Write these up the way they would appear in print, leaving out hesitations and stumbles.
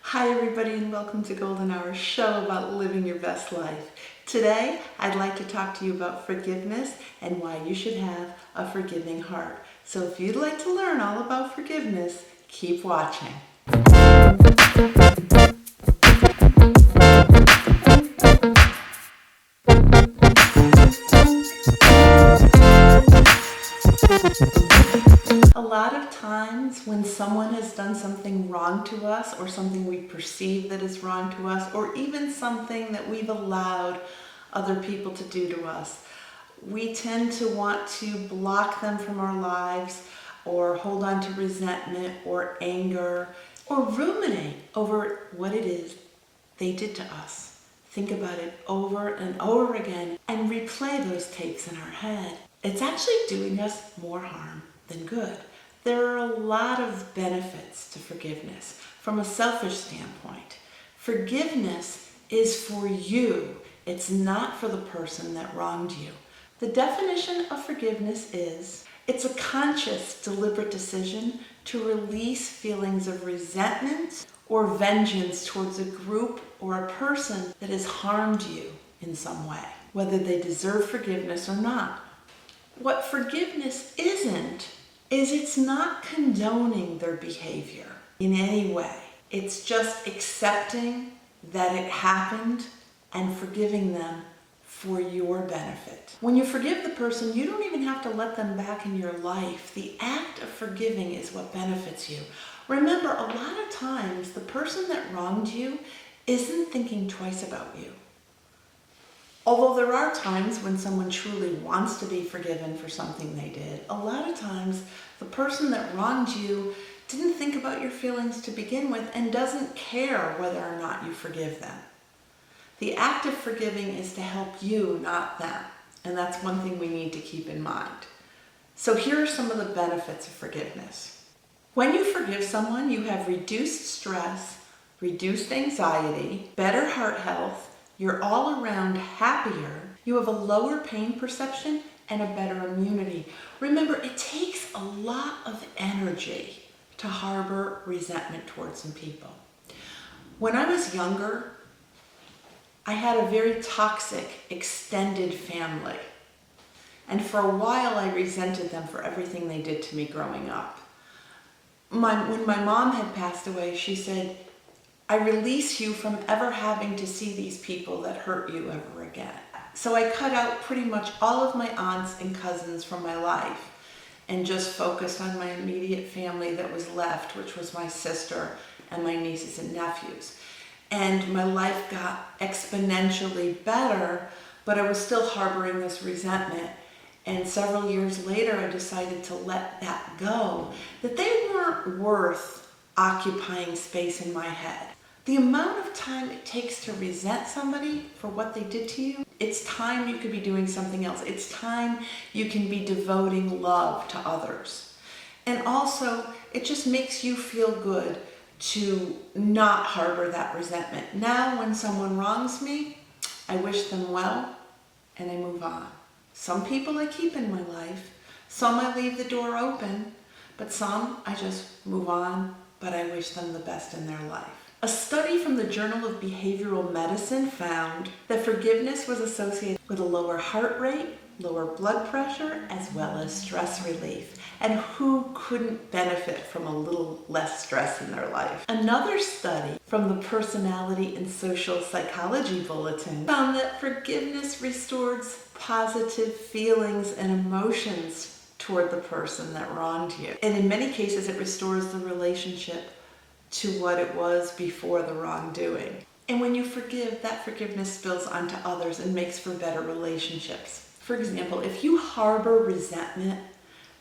Hi everybody and welcome to Golden Hour, show about living your best life. Today I'd like to talk to you about forgiveness and why you should have a forgiving heart. So if you'd like to learn all about forgiveness, keep watching. A lot of times when someone has done something wrong to us, or something we perceive that is wrong to us, or even something that we've allowed other people to do to us, we tend to want to block them from our lives, or hold on to resentment or anger, or ruminate over what it is they did to us. Think about it over and over again and replay those tapes in our head. It's actually doing us more harm than good. There are a lot of benefits to forgiveness from a selfish standpoint. Forgiveness is for you. It's not for the person that wronged you. The definition of forgiveness is, it's a conscious, deliberate decision to release feelings of resentment or vengeance towards a group or a person that has harmed you in some way, whether they deserve forgiveness or not. What forgiveness isn't, is it's not condoning their behavior in any way. It's just accepting that it happened and forgiving them for your benefit. When you forgive the person, you don't even have to let them back in your life. The act of forgiving is what benefits you. Remember, a lot of times the person that wronged you isn't thinking twice about you. Although there are times when someone truly wants to be forgiven for something they did, a lot of times the person that wronged you didn't think about your feelings to begin with and doesn't care whether or not you forgive them. The act of forgiving is to help you, not them. And that's one thing we need to keep in mind. So here are some of the benefits of forgiveness. When you forgive someone, you have reduced stress, reduced anxiety, better heart health, you're all around happier, you have a lower pain perception, and a better immunity. Remember, it takes a lot of energy to harbor resentment towards some people. When I was younger, I had a very toxic, extended family. And for a while, I resented them for everything they did to me growing up. When my mom had passed away, she said, I release you from ever having to see these people that hurt you ever again. So I cut out pretty much all of my aunts and cousins from my life and just focused on my immediate family that was left, which was my sister and my nieces and nephews. And my life got exponentially better, but I was still harboring this resentment. And several years later, I decided to let that go, that they weren't worth occupying space in my head. The amount of time it takes to resent somebody for what they did to you, it's time you could be doing something else. It's time you can be devoting love to others. And also, it just makes you feel good to not harbor that resentment. Now, when someone wrongs me, I wish them well and I move on. Some people I keep in my life, some I leave the door open, but some I just move on, but I wish them the best in their life. A study from the Journal of Behavioral Medicine found that forgiveness was associated with a lower heart rate, lower blood pressure, as well as stress relief. And who couldn't benefit from a little less stress in their life? Another study from the Personality and Social Psychology Bulletin found that forgiveness restores positive feelings and emotions toward the person that wronged you. And in many cases, it restores the relationship to what it was before the wrongdoing. And when you forgive, that forgiveness spills onto others and makes for better relationships. For example, if you harbor resentment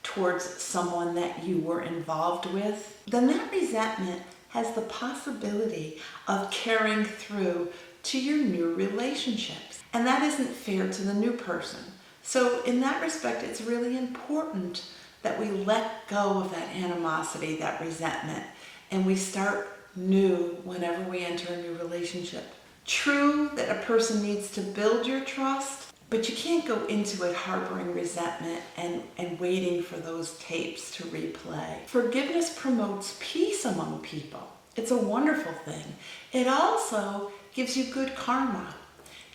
towards someone that you were involved with, then that resentment has the possibility of carrying through to your new relationships. And that isn't fair to the new person. So in that respect, it's really important that we let go of that animosity, that resentment, and we start new whenever we enter a new relationship. True that a person needs to build your trust, but you can't go into it harboring resentment and waiting for those tapes to replay. Forgiveness promotes peace among people. It's a wonderful thing. It also gives you good karma.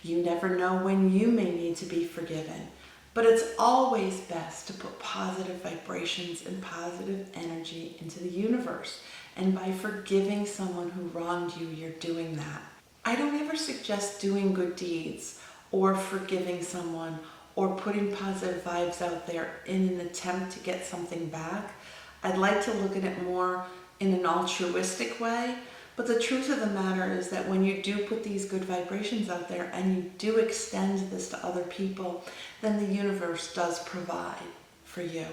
You never know when you may need to be forgiven, but it's always best to put positive vibrations and positive energy into the universe. And by forgiving someone who wronged you, you're doing that. I don't ever suggest doing good deeds or forgiving someone or putting positive vibes out there in an attempt to get something back. I'd like to look at it more in an altruistic way, but the truth of the matter is that when you do put these good vibrations out there and you do extend this to other people, then the universe does provide for you.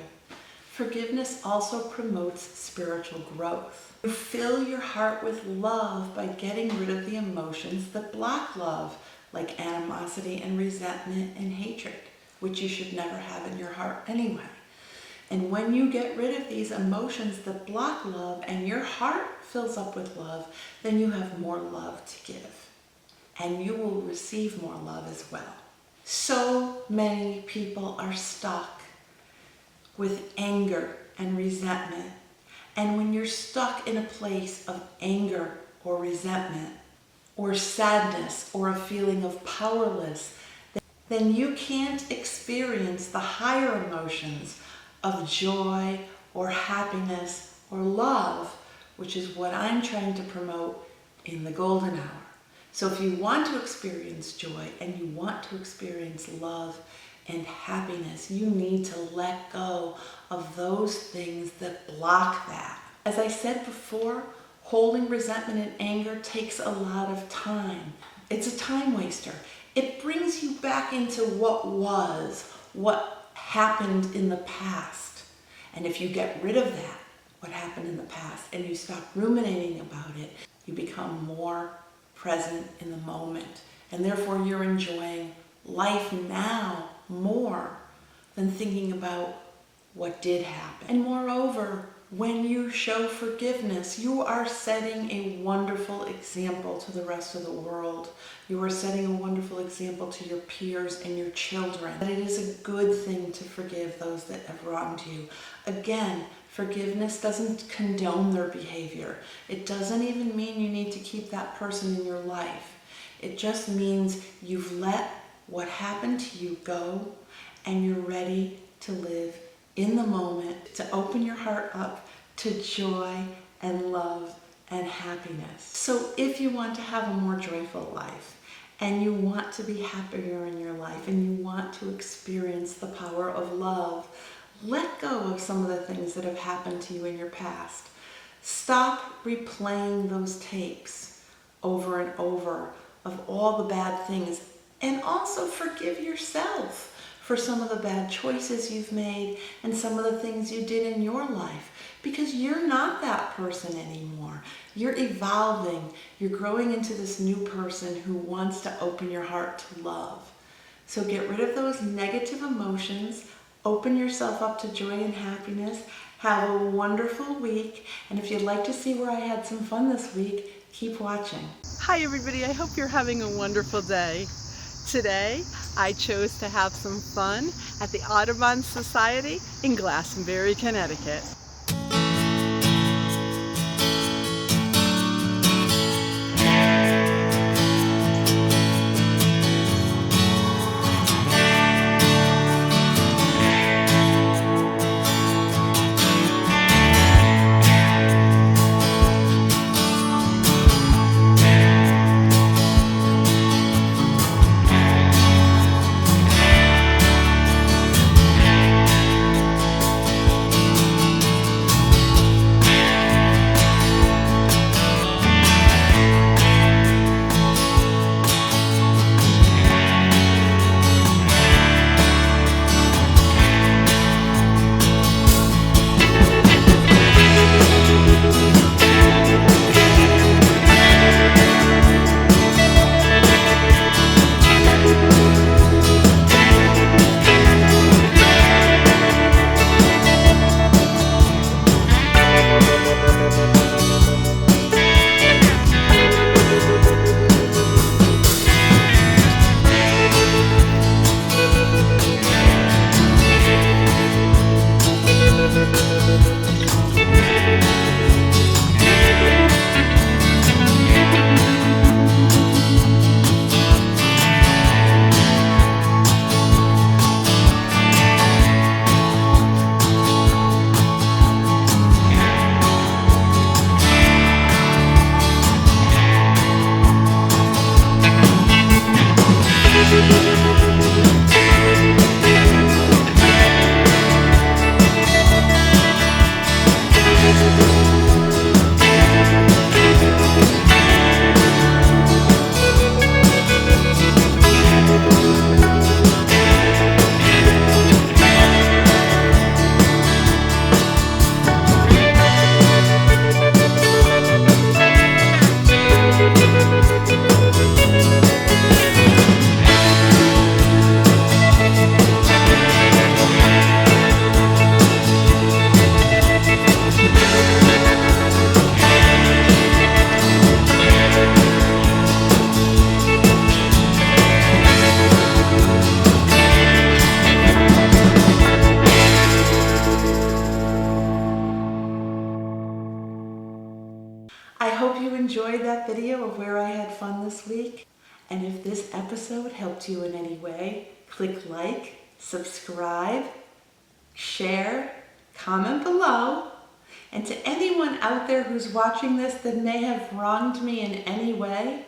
Forgiveness also promotes spiritual growth. You fill your heart with love by getting rid of the emotions that block love, like animosity and resentment and hatred, which you should never have in your heart anyway. And when you get rid of these emotions that block love and your heart fills up with love, then you have more love to give. And you will receive more love as well. So many people are stuck with anger and resentment. And when you're stuck in a place of anger or resentment or sadness or a feeling of powerless, then you can't experience the higher emotions of joy or happiness or love, which is what I'm trying to promote in the golden hour. So if you want to experience joy and you want to experience love and happiness, you need to let go of those things that block that. As I said before, holding resentment and anger takes a lot of time. It's a time waster. It brings you back into what was, what happened in the past. And if you get rid of that, what happened in the past, and you stop ruminating about it, you become more present in the moment. And therefore you're enjoying life now more than thinking about what did happen. And moreover, when you show forgiveness, you are setting a wonderful example to the rest of the world. You are setting a wonderful example to your peers and your children. That it is a good thing to forgive those that have wronged you. Again, forgiveness doesn't condone their behavior. It doesn't even mean you need to keep that person in your life. It just means you've let what happened to you go and you're ready to live in the moment, to open your heart up to joy and love and happiness. So if you want to have a more joyful life and you want to be happier in your life and you want to experience the power of love, let go of some of the things that have happened to you in your past. Stop replaying those tapes over and over of all the bad things, and also forgive yourself for some of the bad choices you've made and some of the things you did in your life, because you're not that person anymore. You're evolving. You're growing into this new person who wants to open your heart to love. So get rid of those negative emotions. Open yourself up to joy and happiness. Have a wonderful week. And if you'd like to see where I had some fun this week, keep watching. Hi everybody, I hope you're having a wonderful day. Today, I chose to have some fun at the Audubon Society in Glastonbury, Connecticut. I hope you enjoyed that video of where I had fun this week. And if this episode helped you in any way, click like, subscribe, share, comment below. And to anyone out there who's watching this that may have wronged me in any way,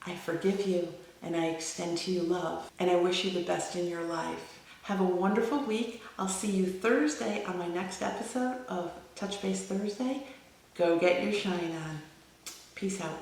I forgive you and I extend to you love. And I wish you the best in your life. Have a wonderful week. I'll see you Thursday on my next episode of Touch Base Thursday. Go get your shine on. Peace out.